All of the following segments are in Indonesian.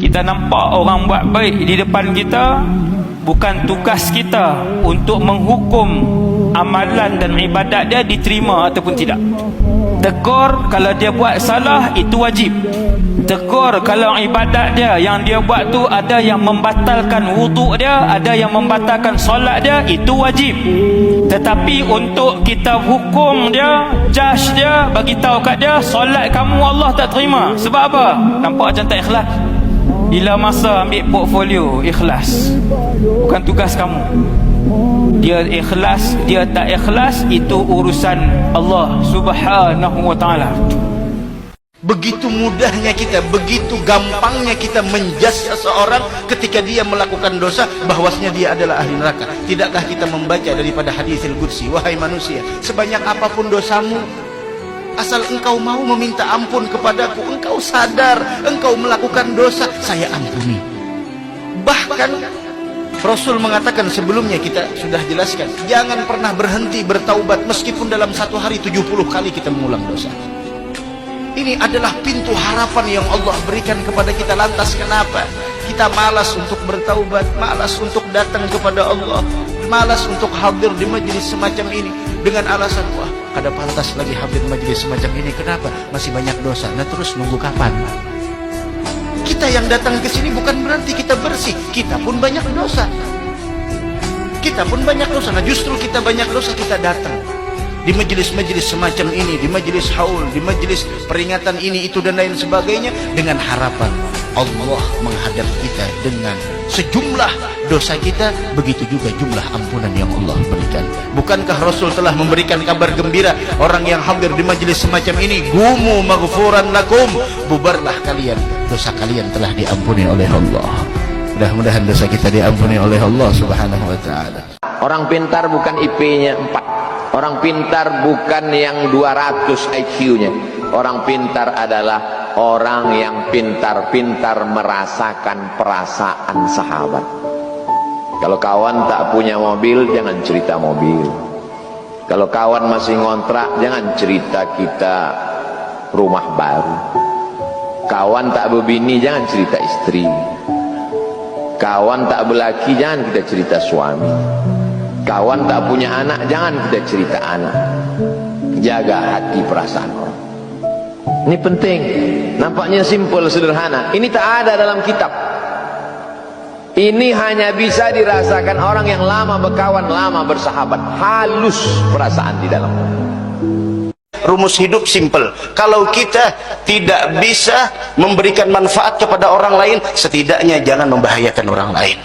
Kita nampak orang buat baik di depan kita, bukan tugas kita untuk menghukum amalan dan ibadat dia diterima ataupun tidak. Tegur kalau dia buat salah, itu wajib. Tegur kalau ibadat dia yang dia buat tu ada yang membatalkan wuduk dia, ada yang membatalkan solat dia, itu wajib. Tetapi untuk kita hukum dia, judge dia, bagi tahu kat dia solat kamu Allah tak terima. Sebab apa? Nampak macam tak ikhlas. Bila masa ambil portfolio, ikhlas. Bukan tugas kamu. Dia ikhlas, dia tak ikhlas, itu urusan Allah Subhanahu wa ta'ala. Begitu mudahnya kita, begitu gampangnya kita menjudge seseorang ketika dia melakukan dosa, bahwasanya dia adalah ahli neraka. Tidakkah kita membaca daripada haditsil qudsi, wahai manusia, sebanyak apapun dosamu, asal engkau mau meminta ampun kepadaku, engkau sadar engkau melakukan dosa, saya ampuni. Bahkan Rasul mengatakan sebelumnya, kita sudah jelaskan, jangan pernah berhenti bertaubat meskipun dalam satu hari 70 kali kita mengulang dosa. Ini adalah pintu harapan yang Allah berikan kepada kita. Lantas kenapa kita malas untuk bertaubat, malas untuk datang kepada Allah, malas untuk hadir di majelis semacam ini dengan alasan, wah, kada pantas lagi hadir majelis semacam ini. Kenapa? Masih banyak dosa. Nah, terus nunggu kapan? Kita yang datang ke sini bukan berarti kita bersih, kita pun banyak dosa. Kita pun banyak dosa. Nah, justru kita banyak dosa, kita datang di majelis-majelis semacam ini, di majelis haul, di majelis peringatan ini, itu dan lain sebagainya, dengan harapan Allah menghadap kita dengan sejumlah dosa kita, begitu juga jumlah ampunan yang Allah berikan. Bukankah Rasul telah memberikan kabar gembira, orang yang hadir di majelis semacam ini, gumu maghfuran lakum, bubarlah kalian, dosa kalian telah diampuni oleh Allah. Mudah-mudahan dosa kita diampuni oleh Allah Subhanahu wa ta'ala. Orang pintar bukan IP-nya 4. Orang pintar bukan yang 200 IQ-nya. Orang pintar adalah orang yang pintar-pintar merasakan perasaan sahabat. Kalau kawan tak punya mobil, jangan cerita mobil. Kalau kawan masih ngontrak, jangan cerita kita rumah baru. Kawan tak berbini, jangan cerita istri. Kawan tak berlaki, jangan kita cerita suami. Kawan tak punya anak, jangan kita cerita anak. Jaga hati perasaan orang. Ini penting. Nampaknya simpel, sederhana. Ini tak ada dalam kitab. Ini hanya bisa dirasakan orang yang lama berkawan, lama bersahabat. Halus perasaan di dalam. Rumus hidup simple. Kalau kita tidak bisa memberikan manfaat kepada orang lain, setidaknya jangan membahayakan orang lain.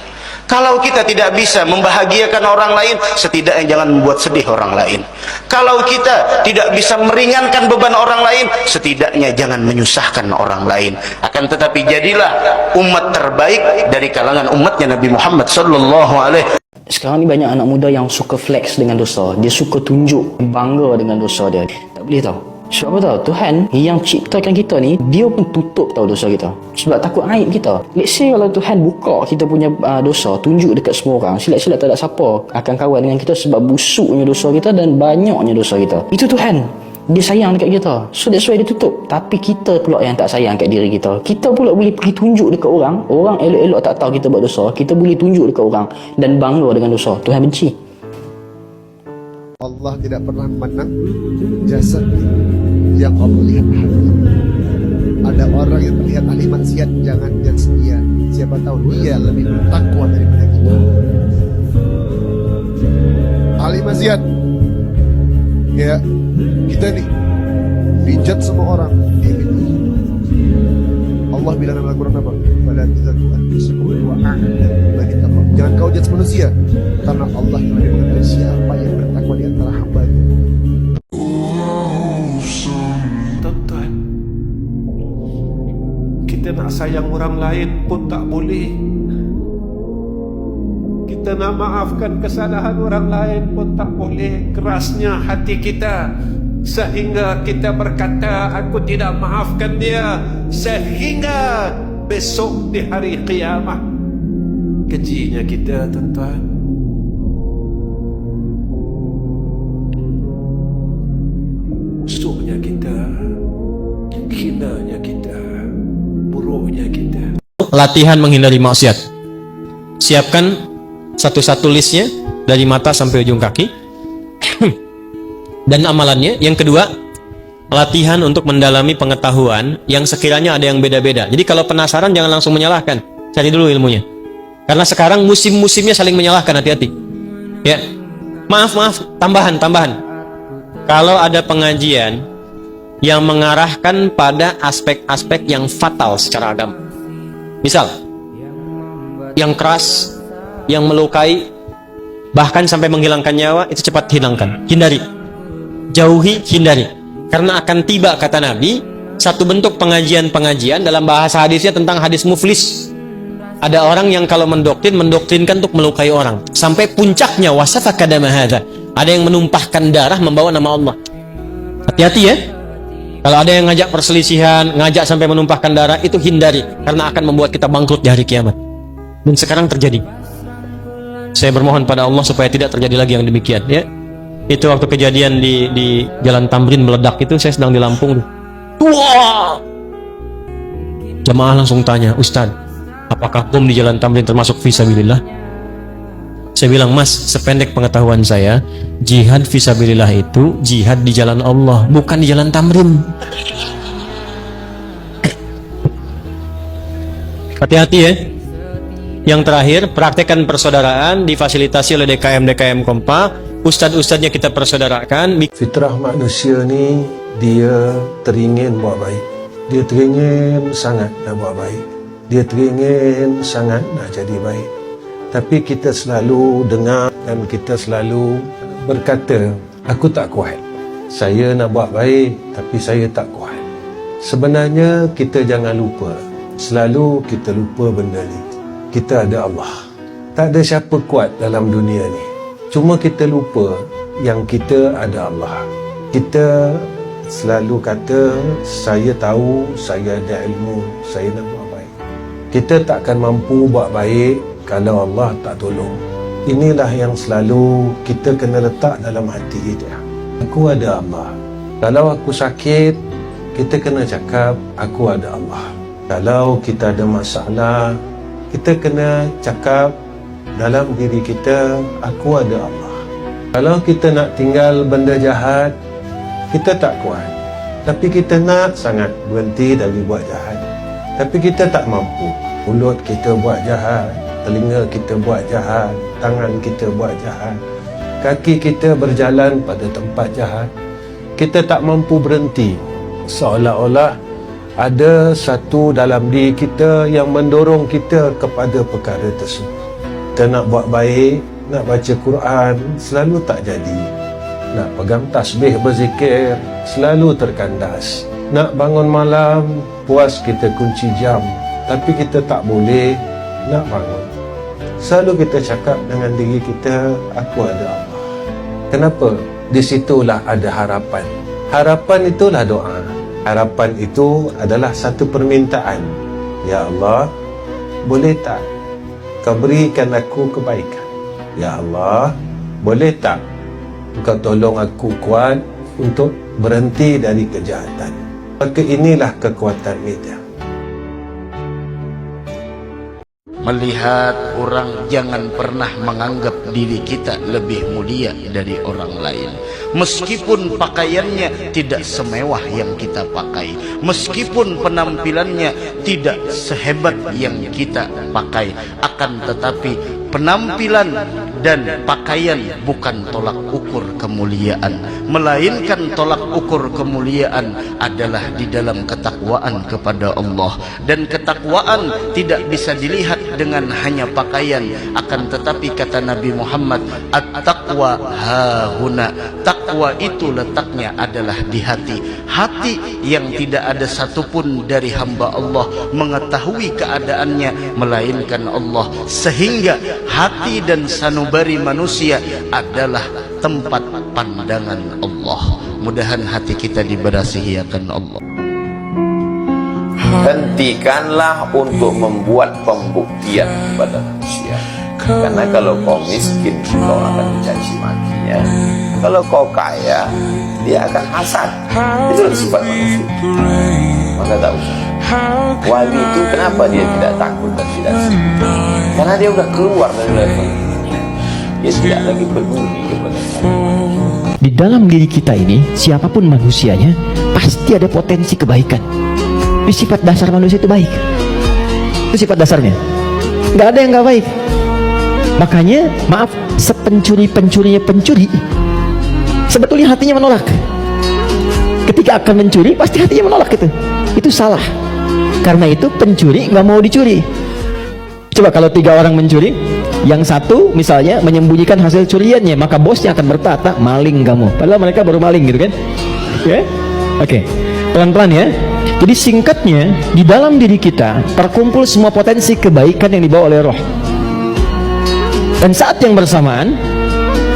Kalau kita tidak bisa membahagiakan orang lain, setidaknya jangan membuat sedih orang lain. Kalau kita tidak bisa meringankan beban orang lain, setidaknya jangan menyusahkan orang lain. Akan tetapi jadilah umat terbaik dari kalangan umatnya Nabi Muhammad sallallahu alaihi. Sekarang ni banyak anak muda yang suka flex dengan dosa. Dia suka tunjuk, bangga dengan dosa dia. Tak boleh tahu. Sebab apa tahu? Tuhan yang ciptakan kita ni, dia pun tutup tahu dosa kita. Sebab takut aib kita. Let's say kalau Tuhan buka kita punya dosa, tunjuk dekat semua orang, silat-silat tak ada siapa akan kawan dengan kita sebab busuknya dosa kita dan banyaknya dosa kita. Itu Tuhan. Dia sayang dekat kita. So that's why dia tutup. Tapi kita pula yang tak sayang kat diri kita. Kita pula boleh pergi tunjuk dekat orang. Orang elok-elok tak tahu kita buat dosa. Kita boleh tunjuk dekat orang dan bangga dengan dosa. Tuhan benci. Allah tidak pernah memandang jasad yang Allah lihat hati. Ada orang yang terlihat ahli maksiat, jangan judge dia. Siapa tahu dia lebih bertakwa daripada kita. Ahli maksiat, ya, kita nih dijudge semua orang. Allah bilang dalam Al-Quran apa? Fala tuzakku anfusakum wa a'lamu biman ittaqa. Jangan kau judge manusia, karena Allah yang lebih mengetahui siapa yang bertakwa di antara hamba-Nya. Tuan-tuan, kita nak sayang orang lain pun tak boleh. Kita nak maafkan kesalahan orang lain pun tak boleh. Kerasnya hati kita sehingga kita berkata, aku tidak maafkan dia, sehingga besok di hari kiamat kejinya kita, tuan-tuan. Busuknya kita, hinanya kita, buruknya kita. latihan menghindari maksiat. Siapkan satu-satu listnya dari mata sampai ujung kaki. Dan amalannya. Yang kedua, latihan untuk mendalami pengetahuan yang sekiranya ada yang beda-beda. Jadi kalau penasaran jangan langsung menyalahkan, cari dulu ilmunya. Karena sekarang musim-musimnya saling menyalahkan, hati-hati. Ya, maaf, tambahan. Kalau ada pengajian yang mengarahkan pada aspek-aspek yang fatal secara agama, misal yang keras, yang melukai, bahkan sampai menghilangkan nyawa, itu cepat hilangkan, hindari, jauhi, hindari. Karena akan tiba, kata Nabi, satu bentuk pengajian dalam bahasa hadisnya tentang hadis muflis. Ada orang yang kalau mendoktrinkan untuk melukai orang. Sampai puncaknya, wasafaka dama hadza. Ada yang menumpahkan darah membawa nama Allah. Hati-hati ya. Kalau ada yang ngajak perselisihan, ngajak sampai menumpahkan darah, itu hindari. Karena akan membuat kita bangkrut di hari kiamat. Dan sekarang terjadi. Saya bermohon pada Allah supaya tidak terjadi lagi yang demikian ya. Itu waktu kejadian di Jalan Tamrin meledak itu, saya sedang di Lampung. Wah! Jamaah langsung tanya, Ustaz, apakah bom di Jalan Tamrin termasuk fisabilillah? Saya bilang, Mas, sependek pengetahuan saya, jihad fisabilillah itu jihad di jalan Allah, bukan di Jalan Tamrin. Hati-hati ya. Yang terakhir, praktekkan persaudaraan difasilitasi oleh DKM Kompa. Ustadz-ustadznya kita persaudarakan. Fitrah manusia ni, dia teringin buat baik. Dia teringin sangat nak buat baik. Dia teringin sangat nak jadi baik. Tapi kita selalu dengar dan kita selalu berkata, aku tak kuat. Saya nak buat baik, tapi saya tak kuat. Sebenarnya kita jangan lupa. Selalu kita lupa benda ni. Kita ada Allah. Tak ada siapa kuat dalam dunia ni. Cuma kita lupa yang kita ada Allah. Kita selalu kata, saya tahu, saya ada ilmu, saya nak buat baik. Kita takkan mampu buat baik kalau Allah tak tolong. Inilah yang selalu kita kena letak dalam hati kita. Aku ada Allah. Kalau aku sakit, kita kena cakap, aku ada Allah. Kalau kita ada masalah, kita kena cakap dalam diri kita, aku ada Allah. Kalau kita nak tinggal benda jahat, kita tak kuat. Tapi kita nak sangat berhenti dari buat jahat. Tapi kita tak mampu. Mulut kita buat jahat, telinga kita buat jahat, tangan kita buat jahat, kaki kita berjalan pada tempat jahat. Kita tak mampu berhenti. Seolah-olah ada satu dalam diri kita yang mendorong kita kepada perkara tersebut. Kita nak buat baik, nak baca Quran, selalu tak jadi. Nak pegang tasbih berzikir, selalu terkandas. Nak bangun malam, puas kita kunci jam, tapi kita tak boleh nak bangun. Selalu kita cakap dengan diri kita, aku ada Allah. Kenapa? Di situlah ada harapan. Harapan itulah doa. Harapan itu adalah satu permintaan. Ya Allah, boleh tak Kau berikan aku kebaikan? Ya Allah, boleh tak Kau tolong aku kuat untuk berhenti dari kejahatan? Maka inilah kekuatan kita. Melihat orang, jangan pernah menganggap diri kita lebih mulia dari orang lain. Meskipun pakaiannya tidak semewah yang kita pakai, meskipun penampilannya tidak sehebat yang kita pakai, akan tetapi penampilan dan pakaian bukan tolak ukur kemuliaan, melainkan tolak ukur kemuliaan adalah di dalam ketakwaan kepada Allah. Dan ketakwaan tidak bisa dilihat dengan hanya pakaian, akan tetapi kata Nabi Muhammad, at-taqwa hahuna. Takwa itu letaknya adalah di hati. Hati yang tidak ada satupun dari hamba Allah mengetahui keadaannya melainkan Allah, sehingga hati dan sanubari manusia adalah tempat pandangan Allah. Mudahan hati kita diberasihi akan Allah. Hentikanlah untuk membuat pembuktian kepada manusia. Karena kalau kau miskin, kau akan dicaci makinya. Kalau kau kaya, dia akan hasad. Itulah sifat manusia. Maka tak usah. Wali itu kenapa dia tidak takut dan tidak sedih? Karena dia udah keluar dari level. Dia tidak lagi peduli kepada Allah. Di dalam diri kita ini, siapapun manusianya, pasti ada potensi kebaikan. Di sifat dasar manusia itu baik. Itu sifat dasarnya. Nggak ada yang nggak baik. Makanya, maaf, sepencuri-pencurinya pencuri, sebetulnya hatinya menolak. Ketika akan mencuri, pasti hatinya menolak itu. Itu salah. Karena itu pencuri nggak mau dicuri. Coba kalau 3 orang mencuri, yang satu misalnya menyembunyikan hasil curiannya, maka bosnya akan berkata, maling kamu. Padahal mereka baru maling gitu kan? Ya? Oke. Pelan-pelan ya. Jadi singkatnya, di dalam diri kita terkumpul semua potensi kebaikan yang dibawa oleh roh. Dan saat yang bersamaan,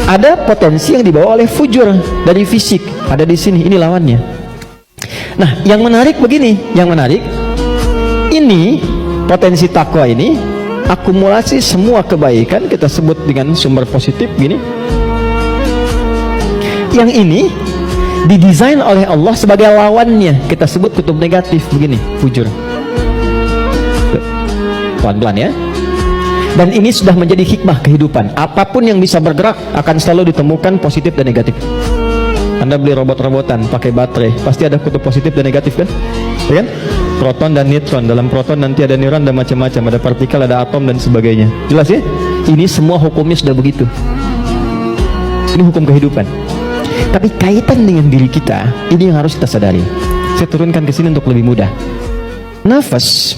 ada potensi yang dibawa oleh fujur dari fisik. Ada di sini, ini lawannya. Nah, yang menarik begini, yang menarik, ini potensi takwa ini akumulasi semua kebaikan, kita sebut dengan sumber positif gini. Yang ini didesain oleh Allah sebagai lawannya, kita sebut kutub negatif begini, fujur. Pelan-pelan ya. Dan ini sudah menjadi hikmah kehidupan. Apapun yang bisa bergerak akan selalu ditemukan positif dan negatif. Anda beli robot-robotan pakai baterai, pasti ada kutub positif dan negatif kan? Ya kan? Proton dan neutron. Dalam proton nanti ada neuron dan macam-macam, ada partikel, ada atom dan sebagainya. Jelas ya? Ini semua hukumnya sudah begitu. Ini hukum kehidupan. Tapi kaitan dengan diri kita, ini yang harus kita sadari. Saya turunkan ke sini untuk lebih mudah. Nafas.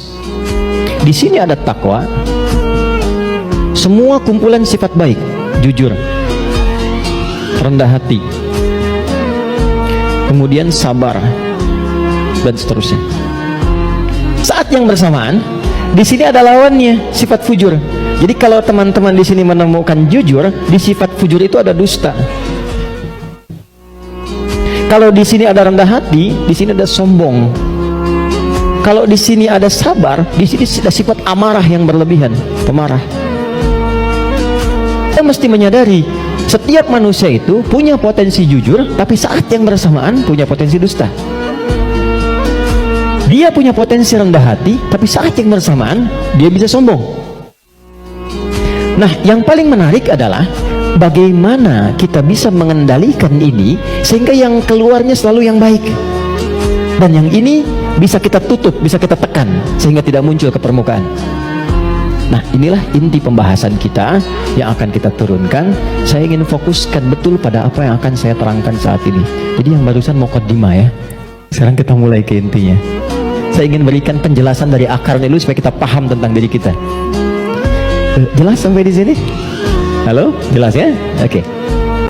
Di sini ada takwa. Semua kumpulan sifat baik, jujur, rendah hati, kemudian sabar, dan seterusnya. Saat yang bersamaan, di sini ada lawannya, sifat fujur. Jadi kalau teman-teman di sini menemukan jujur, di sifat fujur itu ada dusta. Kalau di sini ada rendah hati, di sini ada sombong. Kalau di sini ada sabar, di sini ada sifat amarah yang berlebihan, pemarah. Kita mesti menyadari setiap manusia itu punya potensi jujur, tapi saat yang bersamaan punya potensi dusta. Dia punya potensi rendah hati, tapi saat yang bersamaan dia bisa sombong. Nah, yang paling menarik adalah bagaimana kita bisa mengendalikan ini sehingga yang keluarnya selalu yang baik, dan yang ini bisa kita tutup, bisa kita tekan sehingga tidak muncul ke permukaan. Nah, inilah inti pembahasan kita yang akan kita turunkan. Saya ingin fokuskan betul pada apa yang akan saya terangkan saat ini. Jadi yang barusan muqaddimah ya. Sekarang kita mulai ke intinya. Saya ingin berikan penjelasan dari akarnya dulu supaya kita paham tentang diri kita. Jelas sampai di sini? Halo? Jelas ya? Oke.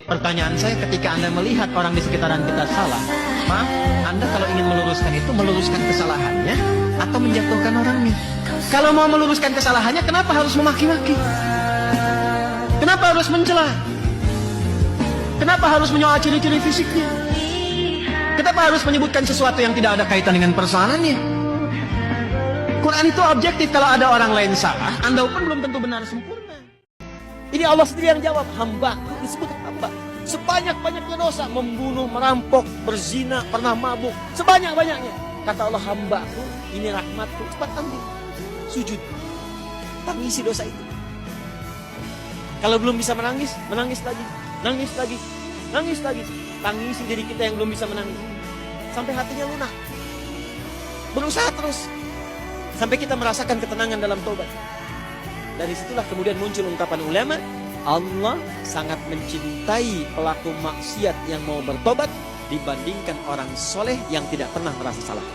Pertanyaan saya, ketika Anda melihat orang di sekitaran kita salah, maaf, Anda kalau ingin meluruskan itu, meluruskan kesalahannya atau menjatuhkan orangnya? Kalau mau meluruskan kesalahannya, kenapa harus memaki-maki? Kenapa harus mencela? Kenapa harus menyoal ciri-ciri fisiknya? Kenapa harus menyebutkan sesuatu yang tidak ada kaitan dengan persoalannya? Quran itu objektif. Kalau ada orang lain salah, Anda pun belum tentu benar sempurna. Ini Allah sendiri yang jawab, hamba, disebut hamba. Sebanyak-banyaknya dosa, membunuh, merampok, berzina, pernah mabuk, sebanyak-banyaknya. Kata Allah, hambaku, ini rahmatku, cepat ambil. Sujud, tangisi dosa itu. Kalau belum bisa menangis, menangis lagi, nangis lagi, nangis lagi. Tangisi diri kita yang belum bisa menangis sampai hatinya lunak. Berusaha terus sampai kita merasakan ketenangan dalam tobat. Dari situlah kemudian muncul ungkapan ulama, Allah sangat mencintai pelaku maksiat yang mau bertobat dibandingkan orang soleh yang tidak pernah merasa salah.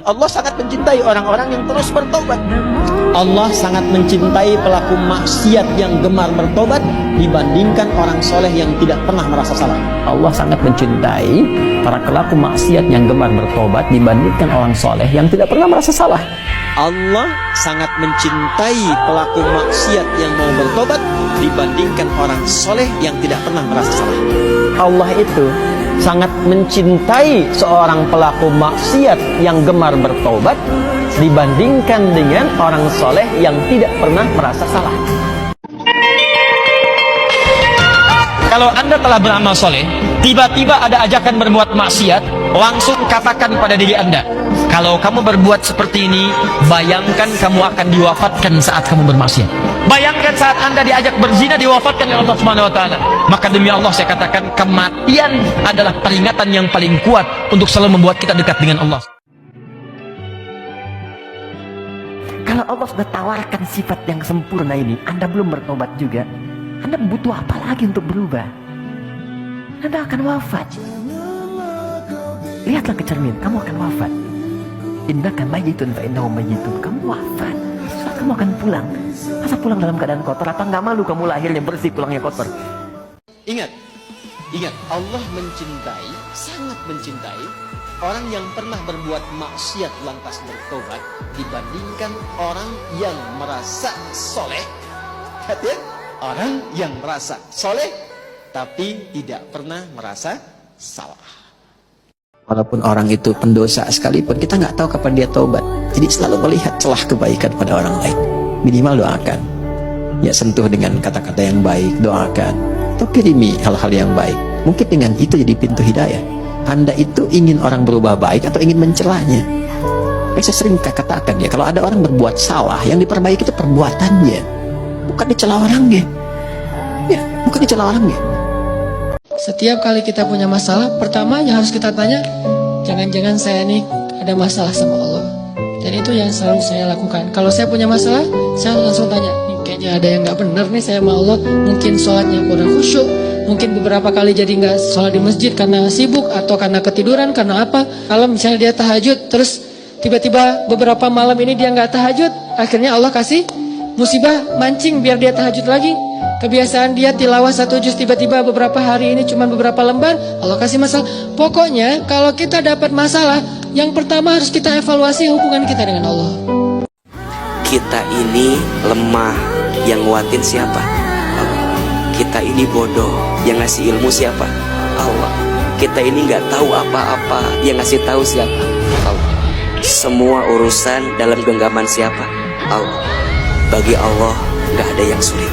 Allah sangat mencintai orang-orang yang terus bertobat. Allah sangat mencintai pelaku maksiat yang gemar bertobat dibandingkan orang soleh yang tidak pernah merasa salah. Allah sangat mencintai para pelaku maksiat yang gemar bertobat dibandingkan orang soleh yang tidak pernah merasa salah. Allah sangat mencintai pelaku maksiat yang mau bertobat dibandingkan orang soleh yang tidak pernah merasa salah. Allah itu sangat mencintai seorang pelaku maksiat yang gemar bertobat dibandingkan dengan orang soleh yang tidak pernah merasa salah. Kalau Anda telah beramal soleh, tiba-tiba ada ajakan berbuat maksiat, langsung katakan pada diri Anda, Kalau kamu berbuat seperti ini, bayangkan kamu akan diwafatkan saat kamu bermaksiat. Bayangkan saat Anda diajak berzina, diwafatkan oleh Allah Subhanahu wa taala. Maka demi Allah saya katakan, kematian adalah peringatan yang paling kuat untuk selalu membuat kita dekat dengan Allah. Kalau Allah sudah tawarkan sifat yang sempurna ini, Anda belum bertobat juga, Anda butuh apa lagi untuk berubah? Anda akan wafat. Lihatlah ke cermin, kamu akan wafat. Innaka mayyitun fa innahum mayyitun. Kamu wafat. Setelah kamu akan pulang. Masa pulang dalam keadaan kotor? Apa nggak malu kamu lahirnya bersih, pulangnya kotor? Ingat, Allah mencintai, sangat mencintai orang yang pernah berbuat maksiat lantas bertobat dibandingkan orang yang merasa soleh. Hati-hati, orang yang merasa soleh tapi tidak pernah merasa salah. Walaupun orang itu pendosa sekalipun, kita nggak tahu kapan dia taubat. Jadi selalu melihat celah kebaikan pada orang lain. Minimal doakan. Ya, sentuh dengan kata-kata yang baik, doakan. Atau kirimi hal-hal yang baik. Mungkin dengan itu jadi pintu hidayah. Anda itu ingin orang berubah baik atau ingin mencelanya? Saya sering katakan ya, kalau ada orang berbuat salah, yang diperbaiki itu perbuatannya, bukan dicela orangnya. Ya, bukan dicela orangnya. Setiap kali kita punya masalah, pertama yang harus kita tanya, jangan-jangan saya nih ada masalah sama Allah. Dan itu yang selalu saya lakukan. Kalau saya punya masalah, saya langsung tanya, nih kayaknya ada yang nggak benar nih saya sama Allah. Mungkin sholatnya kurang khusyuk, mungkin beberapa kali jadi nggak sholat di masjid karena sibuk atau karena ketiduran, karena apa? Kalau misalnya dia tahajud, terus tiba-tiba beberapa malam ini dia nggak tahajud, akhirnya Allah kasih musibah mancing biar dia tahajud lagi. Kebiasaan dia tilawah 1 juz, tiba-tiba beberapa hari ini cuma beberapa lembar, Allah kasih masalah. Pokoknya kalau kita dapat masalah, yang pertama harus kita evaluasi hubungan kita dengan Allah. Kita ini lemah, yang nguatin siapa? Allah. Kita ini bodoh, yang ngasih ilmu siapa? Allah. Kita ini nggak tahu apa-apa, yang ngasih tahu siapa? Allah. Semua urusan dalam genggaman siapa? Allah. Bagi Allah nggak ada yang sulit.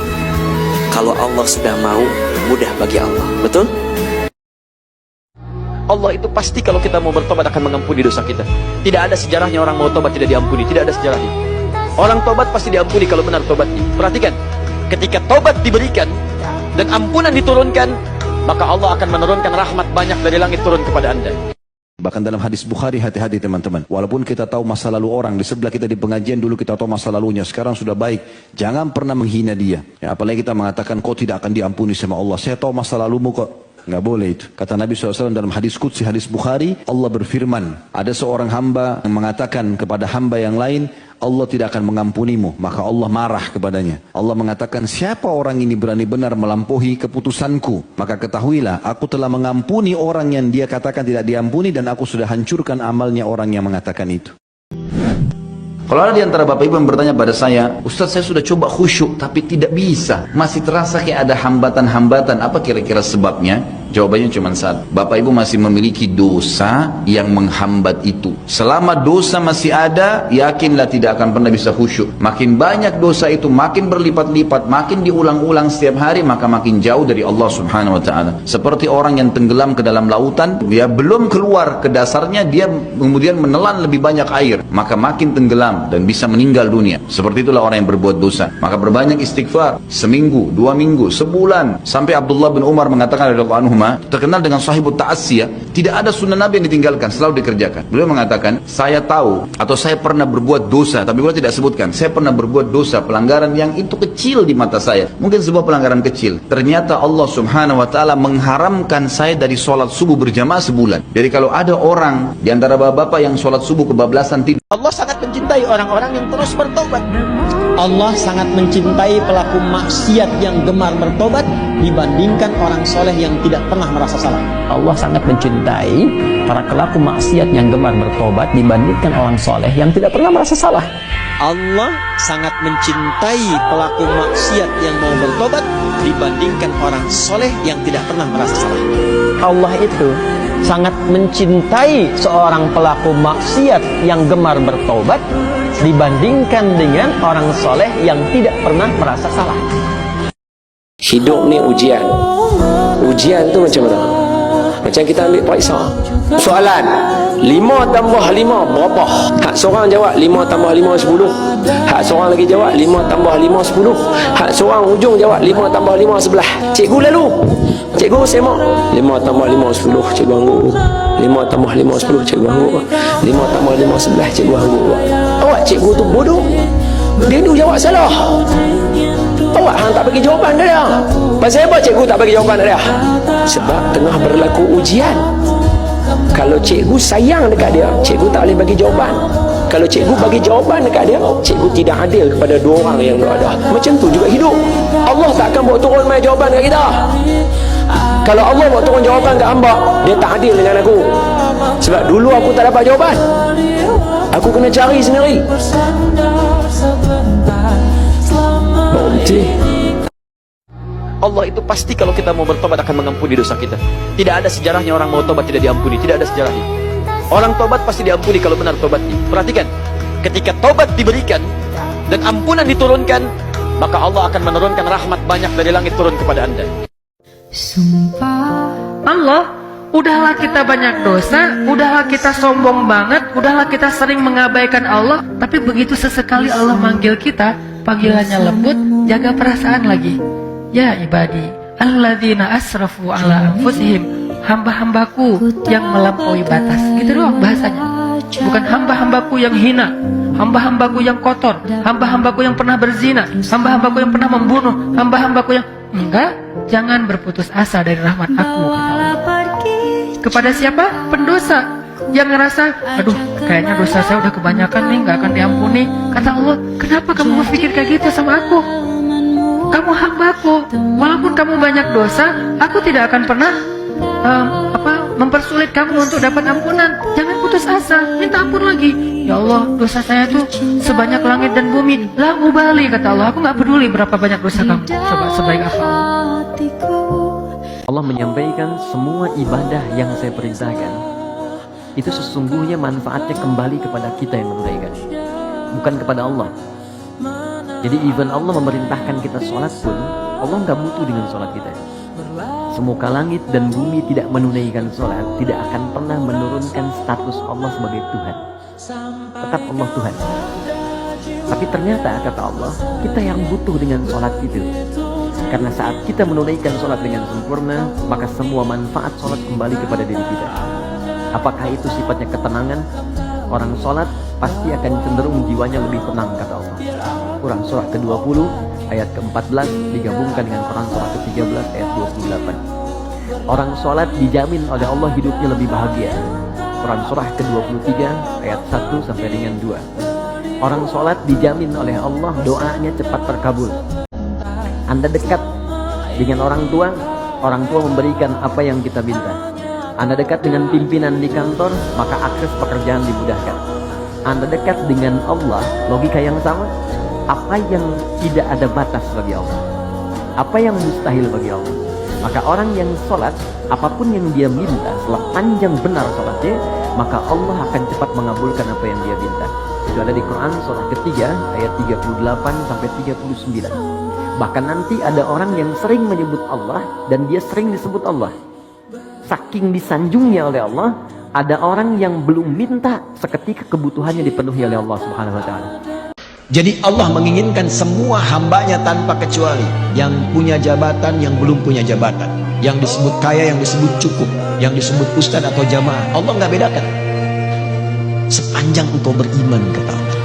Kalau Allah sudah mau, mudah bagi Allah. Betul? Allah itu pasti kalau kita mau bertobat akan mengampuni dosa kita. Tidak ada sejarahnya orang mau tobat tidak diampuni. Tidak ada sejarahnya. Orang tobat pasti diampuni kalau benar tobatnya. Perhatikan, ketika tobat diberikan dan ampunan diturunkan, maka Allah akan menurunkan rahmat banyak dari langit turun kepada Anda. Bahkan dalam hadis Bukhari, hati-hati teman-teman. Walaupun kita tahu masa lalu orang, di sebelah kita di pengajian dulu kita tahu masa lalunya, sekarang sudah baik. Jangan pernah menghina dia. Ya, apalagi kita mengatakan kau tidak akan diampuni sama Allah. Saya tahu masa lalumu kok. Nggak boleh itu. Kata Nabi SAW dalam hadis Qudsi, hadis Bukhari, Allah berfirman, ada seorang hamba yang mengatakan kepada hamba yang lain, Allah tidak akan mengampunimu. Maka Allah marah kepadanya. Allah mengatakan, siapa orang ini berani benar melampaui keputusanku? Maka ketahuilah, aku telah mengampuni orang yang dia katakan tidak diampuni, dan aku sudah hancurkan amalnya orang yang mengatakan itu. Kalau ada di antara Bapak Ibu yang bertanya pada saya, Ustaz saya sudah coba khusyuk tapi tidak bisa, masih terasa kayak ada hambatan-hambatan, apa kira-kira sebabnya? Jawabannya cuma satu, Bapak Ibu masih memiliki dosa yang menghambat itu. Selama dosa masih ada, yakinlah tidak akan pernah bisa khusyuk. Makin banyak dosa itu, makin berlipat-lipat, makin diulang-ulang setiap hari, maka makin jauh dari Allah Subhanahu wa Ta'ala. Seperti orang yang tenggelam ke dalam lautan, dia belum keluar ke dasarnya, dia kemudian menelan lebih banyak air, maka makin tenggelam dan bisa meninggal dunia. Seperti itulah orang yang berbuat dosa. Maka berbanyak istighfar, seminggu, 2 minggu, sebulan. Sampai Abdullah bin Umar mengatakan radhiyallahu anhu, terkenal dengan sahibut ta'asiyah, tidak ada sunnah Nabi yang ditinggalkan, selalu dikerjakan. Beliau mengatakan, saya tahu atau saya pernah berbuat dosa, tapi beliau tidak sebutkan, saya pernah berbuat dosa, pelanggaran yang itu kecil di mata saya, mungkin sebuah pelanggaran kecil. Ternyata Allah Subhanahu wa Ta'ala mengharamkan saya dari sholat subuh berjamaah sebulan. Jadi kalau ada orang di antara bapak-bapak yang sholat subuh kebablasan tidur, Allah sangat mencintai orang-orang yang terus bertobat. Allah sangat mencintai pelaku maksiat yang gemar bertobat dibandingkan orang soleh yang tidak pernah merasa salah. Allah sangat mencintai para pelaku maksiat yang gemar bertobat dibandingkan orang soleh yang tidak pernah merasa salah. Allah sangat mencintai pelaku maksiat yang mau bertobat dibandingkan orang soleh yang tidak pernah merasa salah. Allah itu sangat mencintai seorang pelaku maksiat yang gemar bertobat dibandingkan dengan orang soleh yang tidak pernah merasa salah. Hidup nih ujian. Ujian itu macam mana? Macam kita ambil periksa. Soalan 5 tambah 5 berapa? Hak seorang jawab 5 tambah 5 10. Hak seorang lagi jawab 5 tambah 5 10. Hak seorang hujung jawab 5 tambah 5 11. Cikgu lalu, cikgu semak 5 tambah 5 10. Cikgu angguk 5 tambah 5 10. Cikgu angguk 5 tambah 5 11. Cikgu angguk. Awak cikgu tu bodoh, dia tu jawab salah. Awak hang tak bagi jawapan dia. Pasal apa cikgu tak bagi jawapan dia? Sebab tengah berlaku ujian. Kalau cikgu sayang dekat dia, cikgu tak boleh bagi jawapan. Kalau cikgu bagi jawapan dekat dia, cikgu tidak adil kepada dua orang yang ada. Macam tu juga hidup. Allah tak akan bawa turun mai jawapan dekat kita. Kalau Allah bawa turun jawapan kat hamba, dia tak adil dengan aku. Sebab dulu aku tak dapat jawapan, aku kena cari sendiri. Allah itu pasti kalau kita mau bertobat akan mengampuni dosa kita. Tidak ada sejarahnya orang mau tobat tidak diampuni. Tidak ada sejarahnya. Orang tobat pasti diampuni kalau benar tobatnya. Perhatikan, ketika tobat diberikan dan ampunan diturunkan, maka Allah akan menurunkan rahmat banyak dari langit turun kepada anda. Sumpah Allah, udahlah kita banyak dosa, udahlah kita sombong banget, udahlah kita sering mengabaikan Allah, tapi begitu sesekali Allah manggil kita, panggilannya lembut, jaga perasaan lagi. Ya ibadi, alladzina asrafu ala anfusihim, hamba-hambaku yang melampaui batas. Gitu doang bahasanya. Bukan hamba-hambaku yang hina, hamba-hambaku yang kotor, hamba-hambaku yang pernah berzina, hamba-hambaku yang pernah membunuh, hamba-hambaku yang... Enggak, jangan berputus asa dari rahmat aku, kata Allah. Kepada siapa? Pendosa yang ngerasa, aduh kayaknya dosa saya udah kebanyakan nih, gak akan diampuni. Kata Allah, kenapa kamu berpikir kayak gitu sama aku? Kamu hambaku, walaupun kamu banyak dosa, aku tidak akan pernah mempersulit kamu untuk dapat ampunan. Jangan putus asa, minta ampun lagi. Ya Allah, dosa saya tuh sebanyak langit dan bumi. La mubali, kata Allah, aku gak peduli berapa banyak dosa kamu. Coba sebaik apa. Allah menyampaikan semua ibadah yang saya perintahkan itu sesungguhnya manfaatnya kembali kepada kita yang menunaikan, bukan kepada Allah. Jadi even Allah memerintahkan kita sholat pun, Allah nggak butuh dengan sholat kita. Semoga langit dan bumi tidak menunaikan sholat, tidak akan pernah menurunkan status Allah sebagai Tuhan. Tetap Allah Tuhan. Tapi ternyata kata Allah, kita yang butuh dengan sholat itu. Karena saat kita menunaikan sholat dengan sempurna, maka semua manfaat sholat kembali kepada diri kita. Apakah itu sifatnya ketenangan? Orang sholat pasti akan cenderung jiwanya lebih tenang, kata Allah. Quran surah ke-20 ayat ke-14 digabungkan dengan Quran surah ke-13 ayat 28. Orang sholat dijamin oleh Allah hidupnya lebih bahagia. Quran surah ke-23 ayat 1 sampai dengan 2. Orang sholat dijamin oleh Allah doanya cepat terkabul. Anda dekat dengan orang tua memberikan apa yang kita minta. Anda dekat dengan pimpinan di kantor, maka akses pekerjaan dimudahkan. Anda dekat dengan Allah, logika yang sama. Apa yang tidak ada batas bagi Allah, apa yang mustahil bagi Allah, maka orang yang sholat, apapun yang dia minta, setelah panjang benar sholatnya, maka Allah akan cepat mengabulkan apa yang dia minta. Itu ada di Quran surah ketiga ayat 38 sampai 39. Bahkan nanti ada orang yang sering menyebut Allah dan dia sering disebut Allah. Saking disanjungnya oleh Allah, ada orang yang belum minta, seketika kebutuhannya dipenuhi oleh Allah Subhanahu wa taala. Jadi Allah menginginkan semua hambanya tanpa kecuali, yang punya jabatan, yang belum punya jabatan, yang disebut kaya, yang disebut cukup, yang disebut ustaz atau jamaah. Allah nggak bedakan. Sepanjang engkau beriman, kata Allah,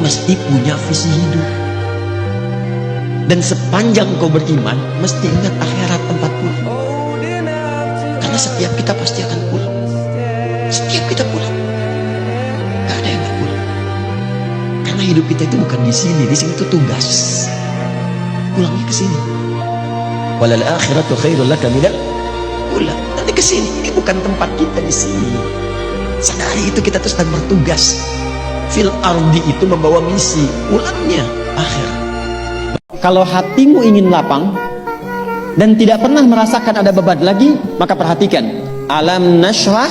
mesti punya visi hidup. Dan sepanjang engkau beriman, mesti ingat akhirat tempat pulang. Karena setiap kita pasti akan pulang. Setiap kita pulang. Gak ada yang gak pulang. Karena hidup kita itu bukan di sini itu tugas. Pulangnya ke sini. Walal akhiratu khairul laka minal ula. Nanti ke sini. Ini bukan tempat kita di sini. Sadari itu kita terus sedang bertugas. Fil ardi itu membawa misi. Pulangnya akhirat. Kalau hatimu ingin lapang dan tidak pernah merasakan ada beban lagi, maka perhatikan. Alam nashrah.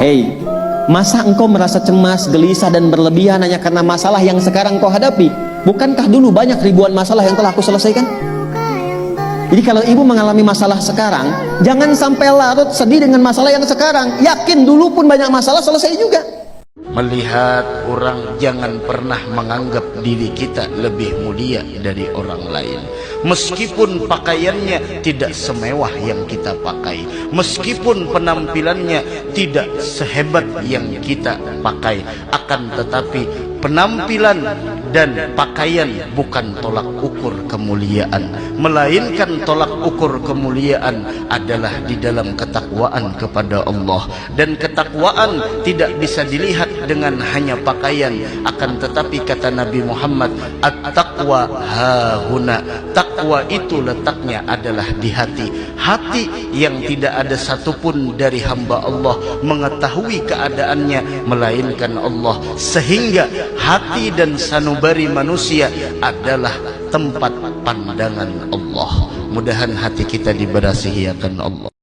Hei, masa engkau merasa cemas, gelisah dan berlebihan hanya karena masalah yang sekarang kau hadapi? Bukankah dulu banyak ribuan masalah yang telah aku selesaikan? Jadi kalau ibu mengalami masalah sekarang, jangan sampai larut sedih dengan masalah yang sekarang. Yakin dulu pun banyak masalah selesai juga. Melihat orang, jangan pernah menganggap diri kita lebih mulia dari orang lain. Meskipun pakaiannya tidak semewah yang kita pakai, meskipun penampilannya tidak sehebat yang kita pakai, akan tetapi penampilan dan pakaian bukan tolak ukur kemuliaan, melainkan tolak ukur kemuliaan adalah di dalam ketakwaan kepada Allah. Dan ketakwaan tidak bisa dilihat dengan hanya pakaian, akan tetapi kata Nabi Muhammad, at-taqwa hahuna, takwa itu letaknya adalah di hati. Hati yang tidak ada satupun dari hamba Allah mengetahui keadaannya melainkan Allah, sehingga hati dan sanubari manusia adalah tempat pandangan Allah. Mudahan hati kita diberasihi akan Allah.